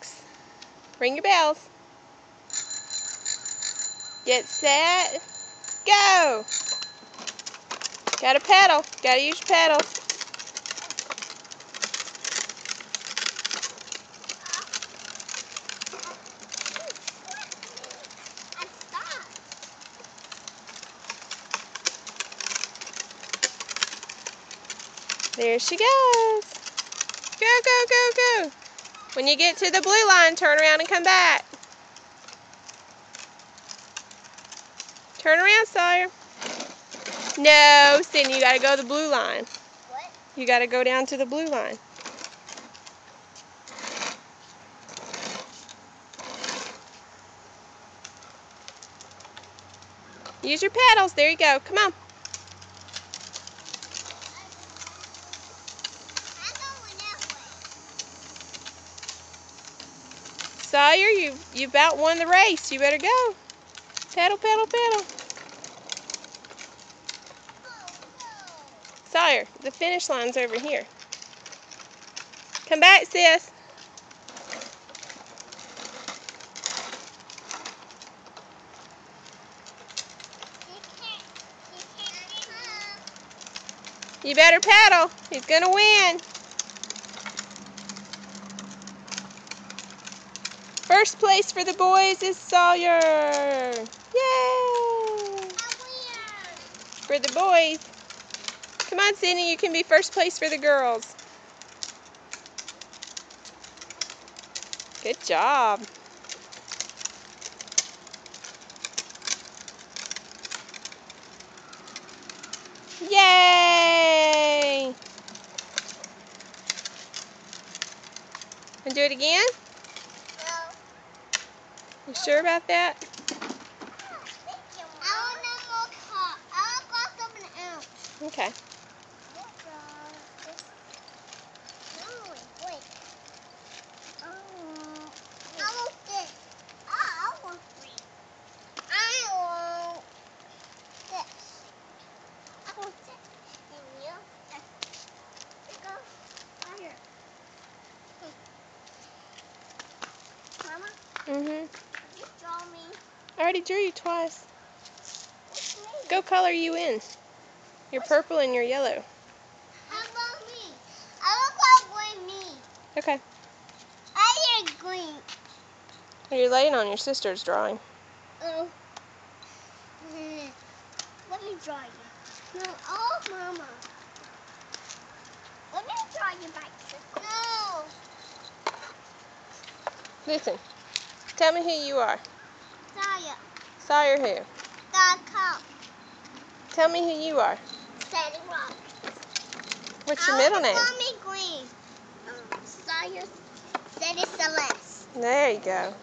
box. Ring your bells. Get set. Go. Gotta pedal. Gotta use your pedals. There she goes. Go, go, go, go. When you get to the blue line, turn around and come back. Turn around, Sawyer. No, Sydney, you gotta go to the blue line. What? You gotta go down to the blue line. Use your pedals. There you go. Come on. Sawyer, you about won the race. You better go. Pedal, pedal, pedal. Sawyer, the finish line's over here. Come back, sis. You better pedal. He's gonna win. First place for the boys is Sawyer. Yay! For the boys. Come on, Sydney, you can be first place for the girls. Good job. Yay! Want to do it again? No. You sure about that? Okay. You draw me. I already drew you twice. Go color you in. You're purple and you're yellow. How about me? I look like green me. Okay. I hear green. You're laying on your sister's drawing. Oh. Let me draw you. No. Oh, Mama. Let me draw you back, sister. No. Listen. Tell me who you are. Sawyer. Sawyer who? .com. Tell me who you are. Sadie Rock. What's your middle name? Call me Green. Sawyer. Sadie Celeste. There you go.